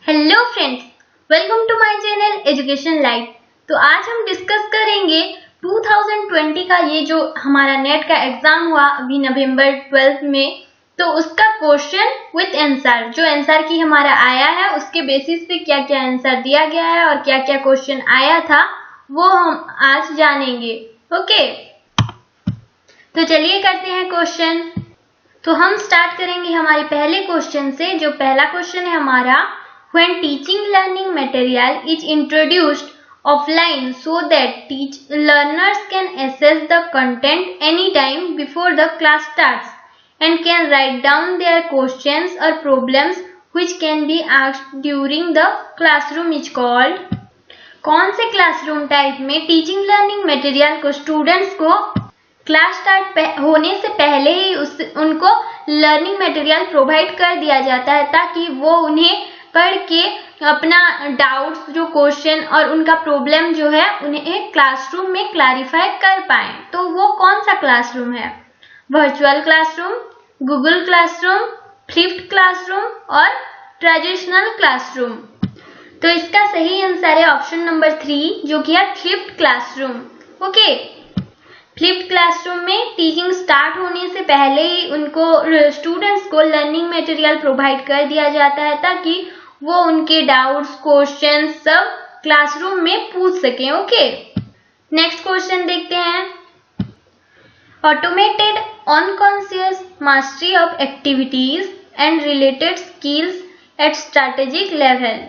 Hello friends, welcome to my channel education life. तो आज हम डिस्कस करेंगे 2020 का ये जो हमारा नेट का एग्जाम हुआ अभी नवंबर 12 में, तो उसका क्वेश्चन विथ आंसर, जो आंसर की हमारा आया है उसके बेसिस पे क्या क्या आंसर दिया गया है और क्या क्या क्वेश्चन आया था वो हम आज जानेंगे। ओके, तो चलिए करते हैं क्वेश्चन। तो हम स्टार्ट करेंगे हमारे पहले क्वेश्चन से। जो पहला क्वेश्चन है हमारा, when teaching learning material is introduced offline so that learners can access the content anytime before the class starts and can write down their questions or problems which can be asked during the classroom is called। कौन से classroom type में teaching learning material को students को class start होने से पहले ही उनको learning material provide कर दिया जाता है ताकि वो उन्हें पढ़ के अपना डाउट्स, जो क्वेश्चन और उनका प्रॉब्लम जो है उन्हें क्लासरूम में क्लैरिफाई कर पाए। तो वो कौन सा क्लासरूम है? Virtual classroom, Google classroom, flipped classroom और ट्रेडिशनल क्लासरूम। तो इसका सही आंसर है ऑप्शन नंबर 3 जो कि है flipped classroom. Okay, flipped classroom में टीचिंग स्टार्ट होने से पहले ही उनको स्टूडेंट्स को लर्निंग मटेरियल प्रोवाइड कर दिया जाता है ताकि वो उनके डाउट्स, क्वेश्चन सब क्लासरूम में पूछ सकें। ओके, नेक्स्ट क्वेश्चन देखते हैं। Automated unconscious mastery of activities and related skills at strategic level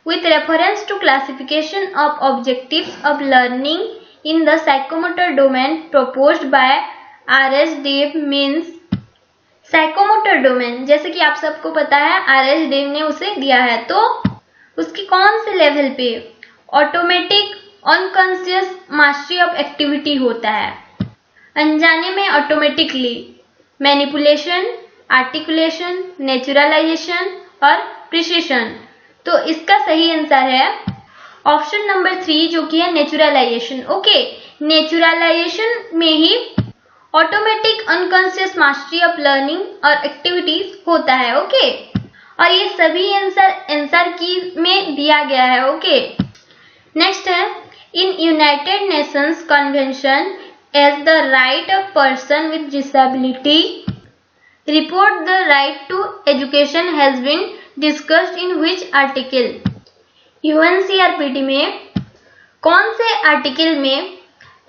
with reference to classification of objectives of learning in the psychomotor domain proposed by R.S. Dave means। Psychomotor domain जैसे कि आप सबको पता है R.S. Dave ने उसे दिया है, तो उसकी कौन से लेवल पे automatic unconscious mastery of activity होता है? अनजाने में ऑटोमेटिकली मैनिपुलेशन, आर्टिकुलेशन, नेचुरलाइजेशन और प्रिसिशन। तो इसका सही आंसर है ऑप्शन नंबर 3 जो कि है नेचुरलाइजेशन। ओके, नेचुरलाइजेशन में ही automatic unconscious mastery of learning और एक्टिविटीज होता है। ओके, और ये सभी आंसर की में दिया गया है। ओके, नेक्स्ट है, in United Nations convention as the right of person with disability report the right to education has been discussed in which article. UNCRPD में कौन से आर्टिकल में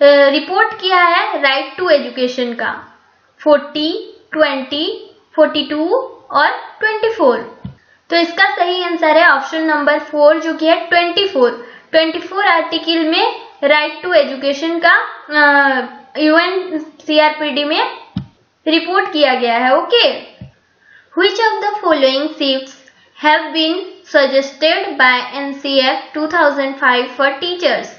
रिपोर्ट किया है राइट टू एजुकेशन का? 40, 20, 42 और 24। तो इसका सही आंसर है ऑप्शन नंबर 4 जो कि है 24 आर्टिकल में राइट टू एजुकेशन का यूएनसीआरपीटी में रिपोर्ट किया गया है। Okay, which of the following shifts have been suggested by NCF 2005 for teachers।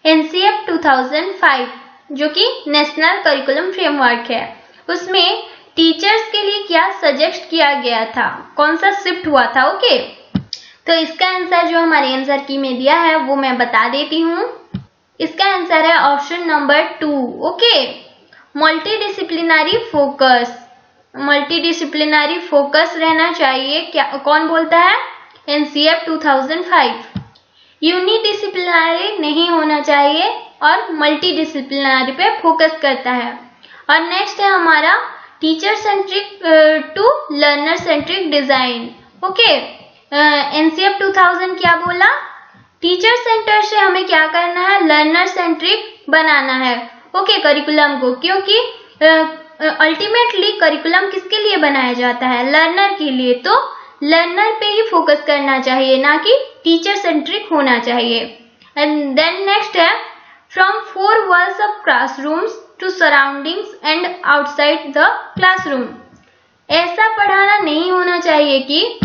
NCF 2005 जो कि नेशनल करिकुलम फ्रेमवर्क है, उसमें टीचर्स के लिए क्या सजेस्ट किया गया था, कौन सा शिफ्ट हुआ था? ओके, तो इसका आंसर जो हमारे आंसर की में दिया है वो मैं बता देती हूँ। इसका आंसर है option number 2। Okay, multidisciplinary focus, multidisciplinary focus रहना चाहिए। क्या कौन बोलता है? एनसीएफ 2005। यूनिडिसिप्लिनरी नहीं होना चाहिए और मल्टीडिसिप्लिनरी पे फोकस करता है। और नेक्स्ट है हमारा teacher centric to learner centric design. Okay, NCF 2000 क्या बोला? टीचर सेंटर से हमें क्या करना है? लर्नर सेंट्रिक बनाना है। ओके, करिकुलम को, क्योंकि अल्टीमेटली करिकुलम किसके लिए बनाया जाता है? लर्नर के लिए। तो लर्नर पे ही फोकस करना चाहिए, ना कि टीचर सेंट्रिक होना चाहिए। एंड देन नेक्स्ट है, from 4 walls of classrooms to surroundings and outside the classroom. ऐसा पढ़ाना नहीं होना चाहिए कि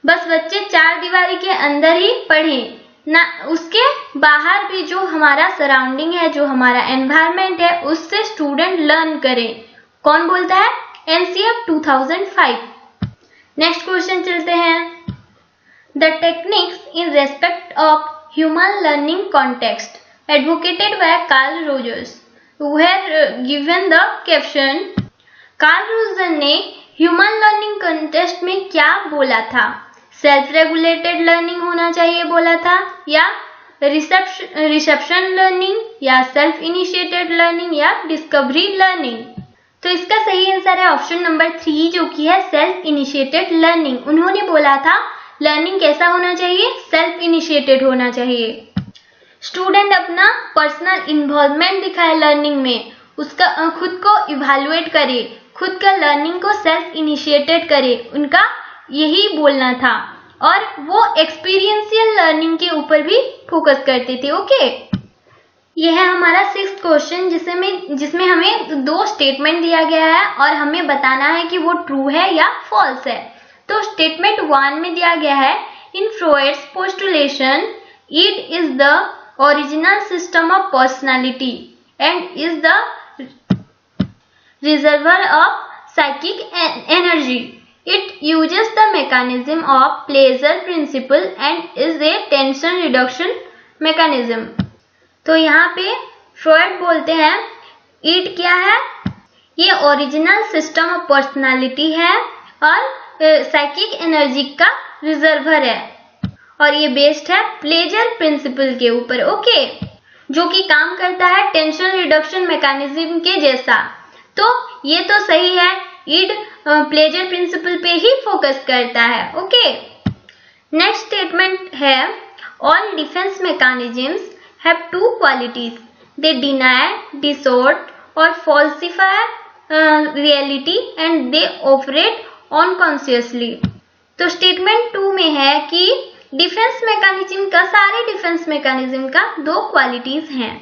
बस बच्चे 4 दीवारी के अंदर ही पढ़ें, ना उसके बाहर भी जो हमारा सराउंडिंग है, जो हमारा एनवायरमेंट है, उससे स्टूडेंट लर्न करें। कौन बोलता है? एनसीएफ 2005। नेक्स्ट क्वेश्चन चलते हैं। The techniques in respect of human learning context advocated by Carl Rogers were given the caption. Carl Roger ने ह्यूमन लर्निंग कॉन्टेक्स्ट में क्या बोला था? सेल्फ रेगुलेटेड लर्निंग होना चाहिए बोला था, या रिसेप्शन लर्निंग, या सेल्फ इनिशिएटेड लर्निंग, या डिस्कवरी लर्निंग। तो इसका सही आंसर है ऑप्शन नंबर 3 जो कि है सेल्फ इनिशिएटेड लर्निंग। उन्होंने बोला था लर्निंग कैसा होना चाहिए, सेल्फ इनिशिएटेड होना चाहिए। स्टूडेंट अपना पर्सनल इन्वॉल्वमेंट दिखाए लर्निंग में, उसका खुद को इवैल्यूएट करे, खुद का लर्निंग को सेल्फ इनिशिएटेड करे, उनका यही बोलना था। और वो एक्सपीरियंशियल लर्निंग के ऊपर भी फोकस करते थे। ओके, यह है हमारा 6th क्वेश्चन जिसमें हमें 2 स्टेटमेंट दिया गया है और हमें बताना है कि वो ट्रू है या फॉल्स है। तो स्टेटमेंट 1 में दिया गया है, in Freud's postulation id is the original system of personality and is the reservoir of psychic energy. It uses the mechanism of pleasure principle and is a tension reduction mechanism. तो यहाँ पे Freud बोलते हैं ईड क्या है, ये original system of personality है और साइकिक एनर्जी का रिजर्वर है और ये बेस्ड है प्लेजर प्रिंसिपल के ऊपर। ओके, जो कि काम करता है टेंशन रिडक्शन मैकेनिज्म के जैसा। तो ये तो सही है, ईड प्लेजर प्रिंसिपल पे ही फोकस करता है। ओके, नेक्स्ट स्टेटमेंट है, all defence mechanisms have 2 qualities, they deny, distort और falsify reality and they operate unconsciously. तो स्टेटमेंट 2 में है कि डिफेंस मैकेनिज्म का, सारे डिफेंस मैकेनिज्म का 2 क्वालिटीज हैं,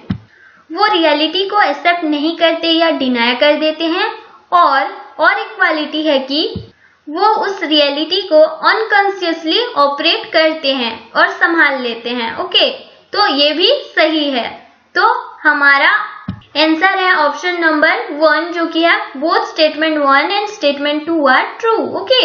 वो रियलिटी को एक्सेप्ट नहीं करते या डिनाई कर देते हैं, और एक क्वालिटी है कि वो उस रियलिटी को अनकॉन्शियसली ऑपरेट करते हैं और संभाल लेते हैं। ओके, तो ये भी सही है। तो हमारा आंसर है ऑप्शन नंबर 1 जो कि है both statement 1 and statement 2 are true. Okay,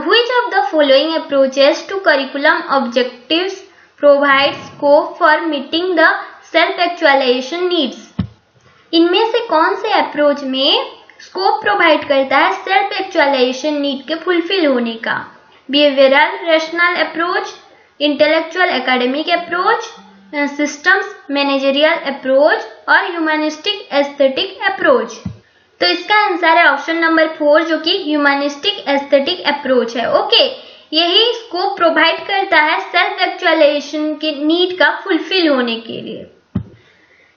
which of the following approaches to curriculum objectives provide scope for meeting the self actualization needs? इनमें से कौन से अप्रोच में स्कोप प्रोवाइड करता है सेल्फ एक्चुअलाइजेशन नीड के फुलफिल होने का? Behavioural rational approach, intellectual academic approach, systems managerial approach और ह्यूमनिस्टिक एस्थेटिक अप्रोच। तो इसका आंसर है ऑप्शन नंबर 4 जो कि ह्यूमनिस्टिक एस्थेटिक अप्रोच है। ओके, यही स्कोप प्रोवाइड करता है सेल्फ एक्चुअलाइजेशन के नीड का फुलफिल होने के लिए।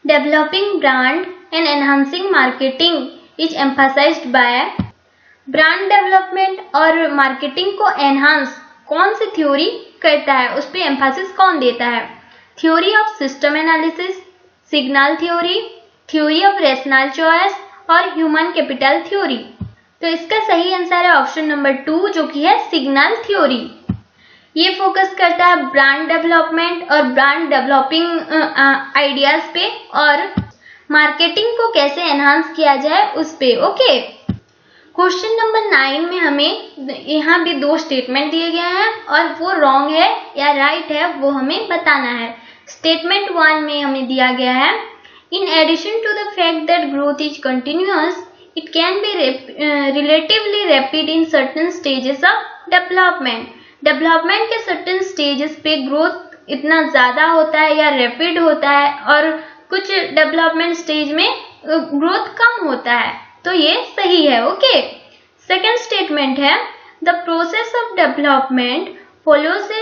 Developing brand and enhancing marketing is emphasised by, brand development और मार्केटिंग को एनहांस कौन सी थ्योरी करता है, उस पर एम्फासिस कौन देता है? Theory of system analysis, signal theory, theory of rational choice और ह्यूमन कैपिटल थ्योरी। तो इसका सही आंसर है ऑप्शन नंबर 2 जो कि है सिग्नल थ्योरी। ये फोकस करता है ब्रांड डेवलपमेंट और ब्रांड डेवलपिंग आइडियाज पे और मार्केटिंग को कैसे एनहांस किया जाए उस पे। ओके, क्वेश्चन नंबर 9 में हमें यहाँ भी 2 स्टेटमेंट दिए गए हैं और वो रॉन्ग है या राइट है वो हमें बताना है। स्टेटमेंट 1 में हमें दिया गया है, in addition to the fact that growth is continuous, it can be relatively rapid in certain stages of development. Development के certain stages पे ग्रोथ इतना ज्यादा होता है या रैपिड होता है और कुछ डेवलपमेंट स्टेज में ग्रोथ कम होता है, तो ये सही है। ओके, सेकेंड स्टेटमेंट है, the process of development follows a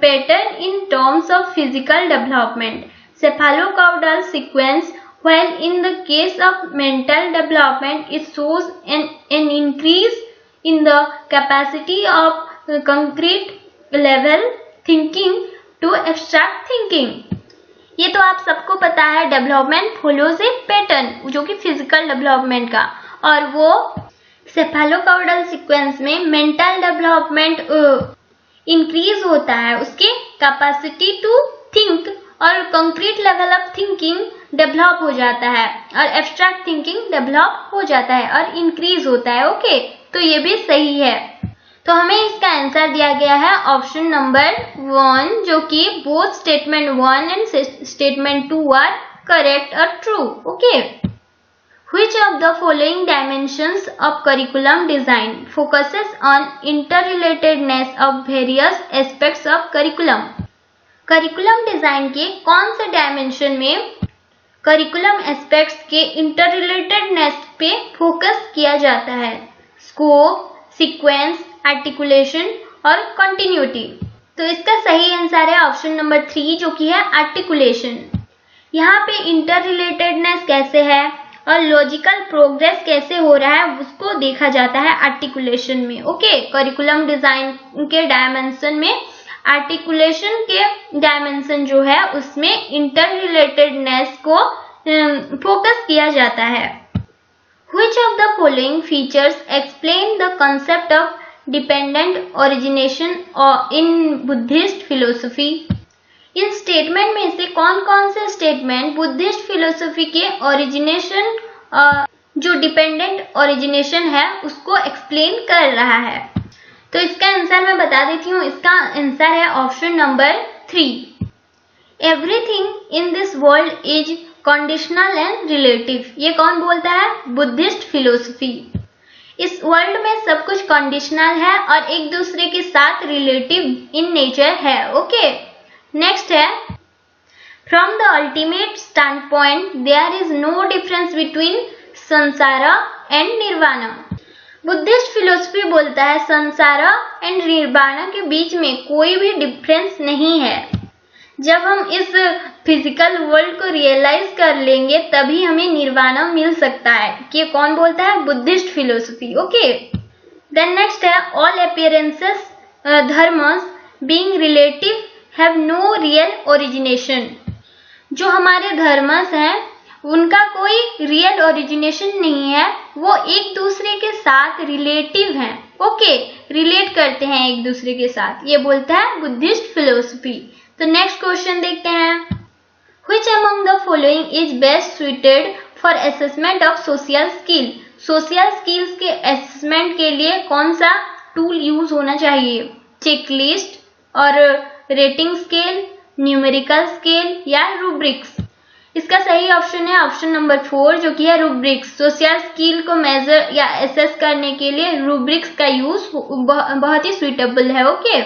pattern in terms of physical development, cephalocaudal sequence, while in the case of mental development it shows an increase in the capacity of concrete level thinking to abstract thinking। ये तो आप सबको पता है, development follows ए pattern जो कि physical development का, और वो सेफालोकाउडल सीक्वेंस में मेंटल डेवलपमेंट इंक्रीज होता है, उसके कैपेसिटी टू थिंक और concrete level of thinking develop हो जाता है और एब्स्ट्रैक्ट थिंकिंग डेवलप हो जाता है और इंक्रीज होता है। ओके, तो ये भी सही है। तो हमें इसका आंसर दिया गया है ऑप्शन नंबर 1 जो कि both statement 1 and statement 2 are correct और true. Okay, Which of the following dimensions of curriculum design focuses on interrelatedness of various aspects of curriculum? Curriculum design के कौन से डायमेंशन में करिकुलम एस्पेक्ट्स के इंटररिलेटेडनेस पे focus किया जाता है? स्कोप, सीक्वेंस, आर्टिकुलेशन और कंटिन्यूटी। तो इसका सही आंसर है ऑप्शन नंबर 3 जो कि है आर्टिकुलेशन। यहाँ पे इंटररिलेटेडनेस कैसे है और लॉजिकल प्रोग्रेस कैसे हो रहा है उसको देखा जाता है आर्टिकुलेशन में। ओके, करिकुलम डिजाइन के डायमेंशन में आर्टिकुलेशन के डायमेंशन जो है उसमें इंटररिलेटेडनेस को फोकस किया जाता है। Which of the following features explain the concept of dependent origination in Buddhist philosophy? In statement में से कौन कौन से स्टेटमेंट बुद्धिस्ट फिलोसफी के ओरिजिनेशन जो डिपेंडेंट ओरिजिनेशन है उसको एक्सप्लेन कर रहा है? तो इसका आंसर मैं बता देती हूँ। इसका आंसर है option number 3। Everything in this world is conditional and relative. ये कौन बोलता है? Buddhist philosophy. इस वर्ल्ड में सब कुछ कंडीशनल है और एक दूसरे के साथ रिलेटिव इन नेचर है। ओके, नेक्स्ट है from the ultimate standpoint there is no difference between samsara and nirvana. Buddhist philosophy बोलता है संसारा एंड निर्वाणा के बीच में कोई भी डिफरेंस नहीं है। जब हम इस फिजिकल वर्ल्ड को रियलाइज कर लेंगे तभी हमें निर्वाणा मिल सकता है। ये कौन बोलता है? Buddhist philosophy. Okay, then next है all appearances dharmas being relative have no real origination. जो हमारे धर्मस हैं उनका कोई रियल ओरिजिनेशन नहीं है, वो एक दूसरे के साथ रिलेटिव हैं। ओके, रिलेट करते हैं एक दूसरे के साथ, ये बोलता है बुद्धिस्ट फिलोसफी। तो नेक्स्ट क्वेश्चन देखते हैं। Which among the following is best suited for assessment of social skill? Social skills के असेसमेंट के लिए कौन सा टूल यूज होना चाहिए? चेकलिस्ट और रेटिंग स्केल, न्यूमेरिकल स्केल या रूब्रिक्स? इसका सही ऑप्शन है ऑप्शन नंबर 4 जो कि है रूब्रिक्स। सोशल स्किल को मेजर या एसेस करने के लिए रूब्रिक्स का यूज बहुत ही सुइटेबल है। ओके,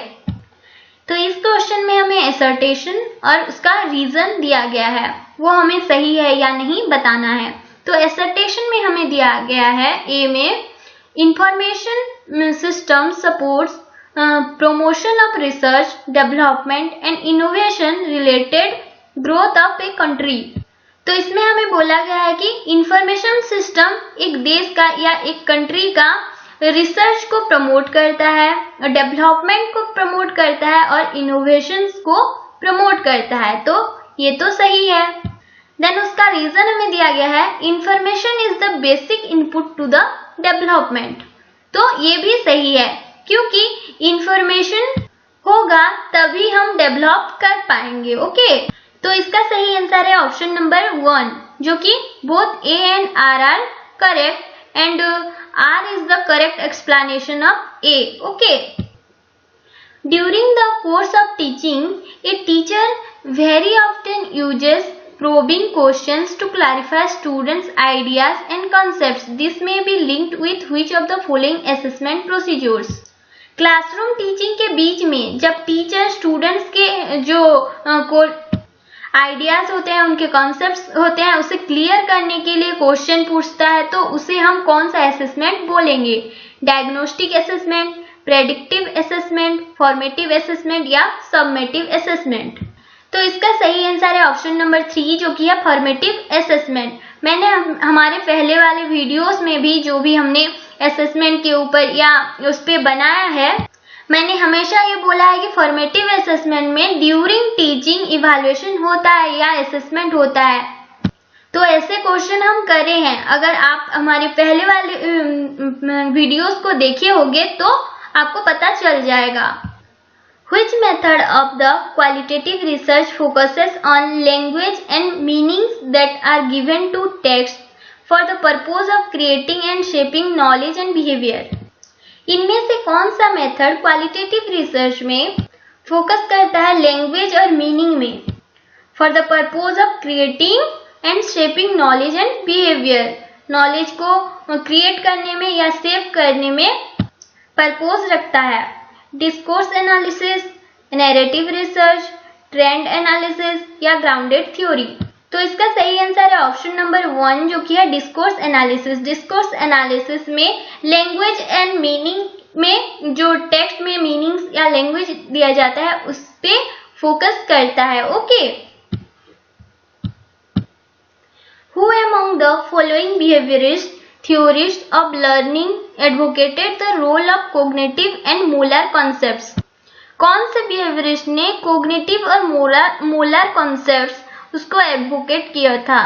तो इस क्वेश्चन में हमें असर्टेशन और उसका रीजन दिया गया है, वो हमें सही है या नहीं बताना है। तो असर्टेशन में हमें दिया गया है ए में information system supports promotion of research, development and innovation related growth of a country। तो इसमें हमें बोला गया है कि इंफॉर्मेशन सिस्टम एक देश का या एक कंट्री का रिसर्च को प्रमोट करता है, डेवलपमेंट को प्रमोट करता है और इनोवेशंस को प्रमोट करता है। तो ये तो सही है। देन उसका रीजन हमें दिया गया है information is the basic input to the development. तो ये भी सही है क्योंकि इंफॉर्मेशन होगा तभी हम डेवलप कर पाएंगे। ओके, तो इसका सही आंसर है ऑप्शन नंबर 1 जो कि both A and R are correct and R is the correct explanation of A. Okay, during the course of teaching a teacher very often uses probing questions to clarify students' ideas and concepts. This may be linked with which of the following assessment procedures? Classroom teaching के बीच में जब teacher students के जो ideas होते हैं, उनके concepts होते हैं, उसे क्लियर करने के लिए क्वेश्चन पूछता है तो उसे हम कौन सा असेसमेंट बोलेंगे? Diagnostic assessment, predictive assessment, formative assessment या सबमेटिव असेसमेंट? तो इसका सही आंसर है ऑप्शन नंबर 3 जो कि है फॉर्मेटिव असेसमेंट। मैंने हमारे पहले वाले वीडियोस में भी जो भी हमने असेसमेंट के ऊपर या उस पे बनाया है, मैंने हमेशा ये बोला है कि फॉर्मेटिव असेसमेंट में ड्यूरिंग टीचिंग इवैल्यूएशन होता है या असेसमेंट होता है। तो ऐसे क्वेश्चन हम करे हैं। अगर आप हमारे पहले वाले वीडियोस को देखे होंगे तो आपको पता चल जाएगा। Which method of the qualitative research focuses on language and meanings that are given to text for the purpose of creating and shaping knowledge and behavior? इनमें से कौन सा मेथड क्वालिटेटिव रिसर्च में फोकस करता है लैंग्वेज और meaning में for the purpose of creating and shaping knowledge and behaviour? Knowledge को क्रिएट करने में या सेव करने में पर्पोज रखता है। Discourse analysis, narrative research, trend analysis या ग्राउंडेड थ्योरी। तो इसका सही आंसर है ऑप्शन नंबर 1 जो कि है डिस्कोर्स एनालिसिस। डिस्कोर्स एनालिसिस में लैंग्वेज एंड मीनिंग में जो टेक्स्ट में मीनिंग्स या लैंग्वेज दिया जाता है उस पे फोकस करता है। Okay, Who among the following behaviorist theorists of learning advocated the role of cognitive and molar concepts? कौन से बिहेवियरिस्ट ने कोग्निटिव और मोलर कॉन्सेप्ट्स उसको एडवोकेट किया था?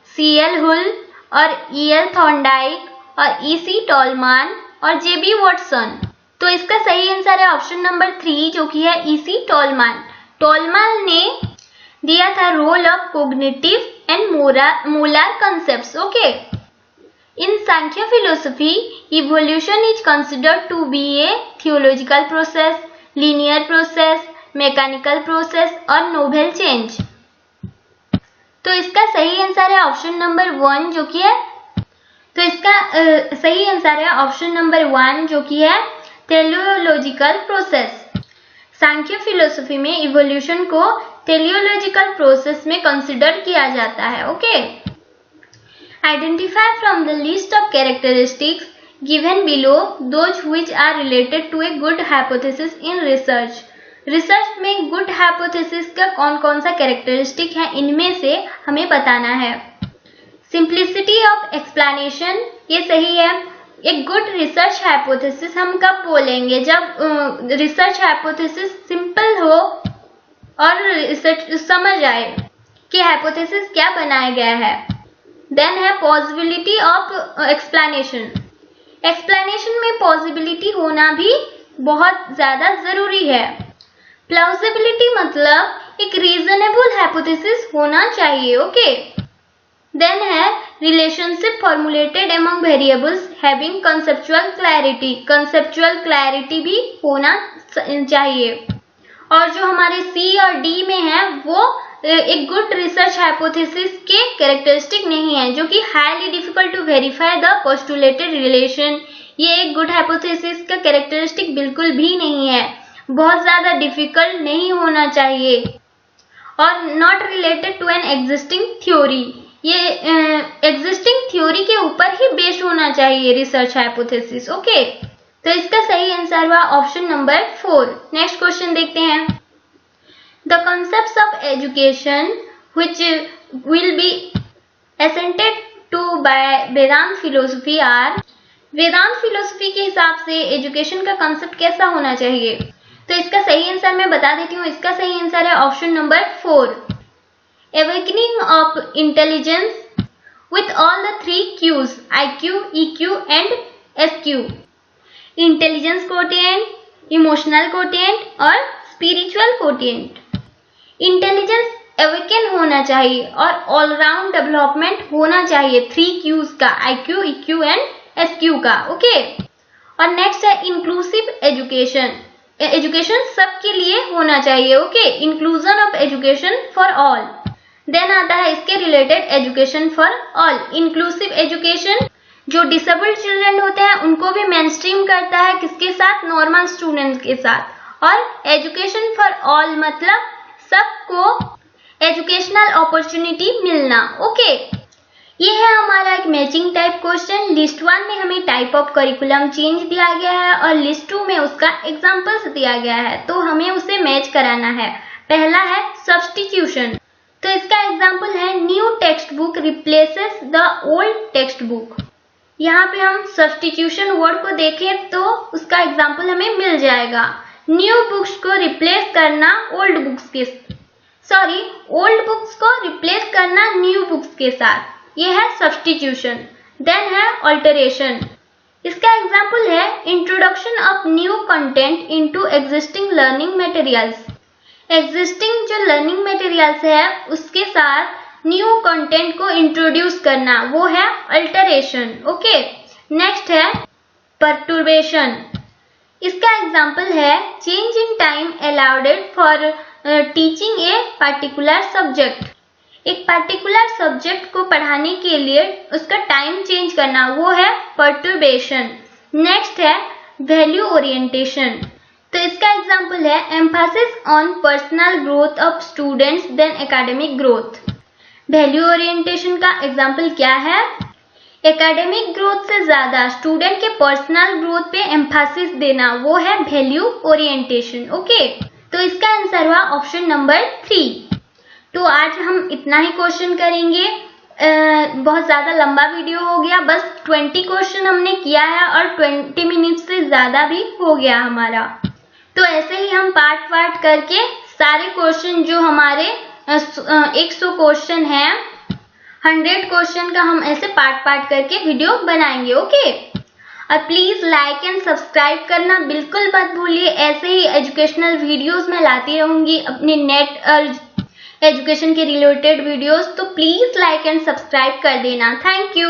C.L. हुल और E.L. थॉर्नडाइक और E.C. टॉलमान और J.B. वॉटसन। तो इसका सही आंसर है ऑप्शन नंबर 3 जो कि है E.C. टॉलमान। टॉलमान ने दिया था role of cognitive and molar concepts. Okay, in Sankhya philosophy evolution is considered to be a theological process, linear process, mechanical process और नोबल चेंज। तो इसका सही आंसर है ऑप्शन नंबर 1 जो कि है सही आंसर है ऑप्शन नंबर 1 जो कि है टेलियोलॉजिकल प्रोसेस। सांख्य फिलोसफी में इवोल्यूशन को टेलियोलॉजिकल प्रोसेस में कंसिडर किया जाता है। Okay, identify from the list of characteristics given below those which are related to a good hypothesis in research. Research में गुड हाइपोथेसिस का कौन कौन सा कैरेक्टरिस्टिक है इनमें से हमें बताना है। सिंप्लिसिटी ऑफ एक्सप्लेनेशन, ये सही है। एक गुड रिसर्च हाइपोथेसिस हम कब बोलेंगे? जब रिसर्च हाइपोथेसिस सिंपल हो और रिसर्च समझ आए कि हाइपोथेसिस क्या बनाया गया है। देन है पॉसिबिलिटी ऑफ एक्सप्लेनेशन। एक्सप्लेनेशन में पॉसिबिलिटी होना भी बहुत ज्यादा जरूरी है। प्लॉजिबिलिटी मतलब एक रीजनेबल हाइपोथेसिस होना चाहिए। ओके, देन है relationship formulated among variables having conceptual clarity. Conceptual clarity भी होना चाहिए। और जो हमारे C और D में है वो एक गुड रिसर्च हाइपोथेसिस के कैरेक्टरिस्टिक नहीं है, जो कि highly difficult to verify the postulated relation. ये एक गुड हाइपोथेसिस का कैरेक्टरिस्टिक बिल्कुल भी नहीं है, बहुत ज्यादा डिफिकल्ट नहीं होना चाहिए। और not related to an existing theory, ये एग्जिस्टिंग थ्योरी के ऊपर ही बेस्ड होना चाहिए रिसर्च हाइपोथेसिस। ओके, तो इसका सही आंसर हुआ ऑप्शन नंबर 4। नेक्स्ट क्वेश्चन देखते हैं। The concepts of education which will be assented to by Vedanta philosophy are. Vedanta philosophy के हिसाब से एजुकेशन का कॉन्सेप्ट कैसा होना चाहिए? तो इसका सही आंसर मैं बता देती हूँ। इसका सही आंसर है option number 4, awakening of intelligence with all the 3 Qs IQ, EQ and SQ। Intelligence quotient, emotional quotient और स्पिरिचुअल कोटिएंट। इंटेलिजेंस अवेकन होना चाहिए और ऑलराउंड डेवलपमेंट होना चाहिए 3 Qs का, IQ, EQ एंड SQ का। ओके, और नेक्स्ट है इंक्लूसिव एजुकेशन। एजुकेशन सबके लिए होना चाहिए। Okay, inclusion of education for all. Then आता है इसके रिलेटेड education for all. Inclusive education जो डिसेबल्ड चिल्ड्रन होते हैं उनको भी मेनस्ट्रीम करता है, किसके साथ? नॉर्मल स्टूडेंट्स के साथ। और एजुकेशन फॉर ऑल मतलब सबको एजुकेशनल अपॉर्चुनिटी मिलना। ओके, ये है हमारा एक मैचिंग टाइप क्वेश्चन। लिस्ट 1 में हमें टाइप ऑफ करिकुलम चेंज दिया गया है और लिस्ट 2 में उसका एग्जाम्पल्स दिया गया है, तो हमें उसे मैच कराना है। पहला है सब्स्टिट्यूशन, तो इसका एग्जाम्पल है new text book replaces the old text book. यहाँ पे हम सब्स्टिट्यूशन वर्ड को देखें तो उसका एग्जाम्पल हमें मिल जाएगा। न्यू बुक्स को रिप्लेस करना ओल्ड बुक्स के ओल्ड बुक्स को रिप्लेस करना न्यू बुक्स के साथ, ये है सब्स्टिट्यूशन। देन है अल्टरेशन, इसका एग्जाम्पल है introduction of new content into existing learning materials. Existing जो लर्निंग मटेरियल्स है उसके साथ न्यू कंटेंट को इंट्रोड्यूस करना, वो है अल्टरेशन। ओके, नेक्स्ट है परटुर्बेशन। इसका एग्जाम्पल है change in time allowed for teaching a particular subject. एक पर्टिकुलर सब्जेक्ट को पढ़ाने के लिए उसका टाइम चेंज करना, वो है पर्टर्बेशन। नेक्स्ट है वैल्यू ओरिएंटेशन। तो इसका एग्जाम्पल है emphasis on personal growth of students than academic growth. Value orientation का एग्जाम्पल क्या है? एकेडमिक ग्रोथ से ज्यादा स्टूडेंट के पर्सनल ग्रोथ पे एम्फेसिस देना, वो है वैल्यू ओरिएंटेशन। ओके, तो इसका आंसर हुआ ऑप्शन नंबर 3। तो आज हम इतना ही क्वेश्चन करेंगे। बहुत ज्यादा लंबा वीडियो हो गया, बस 20 क्वेश्चन हमने किया है और 20 मिनट से ज्यादा भी हो गया हमारा। तो ऐसे ही हम पार्ट करके सारे क्वेश्चन जो हमारे 100 क्वेश्चन है, 100 क्वेश्चन का हम ऐसे पार्ट करके वीडियो बनाएंगे। ओके, और प्लीज लाइक एंड सब्सक्राइब करना बिल्कुल मत भूलिए। ऐसे ही एजुकेशनल वीडियोस मैं लाती रहूंगी अपने नेट एजुकेशन के रिलेटेड वीडियोस, तो प्लीज लाइक एंड सब्सक्राइब कर देना। Thank you.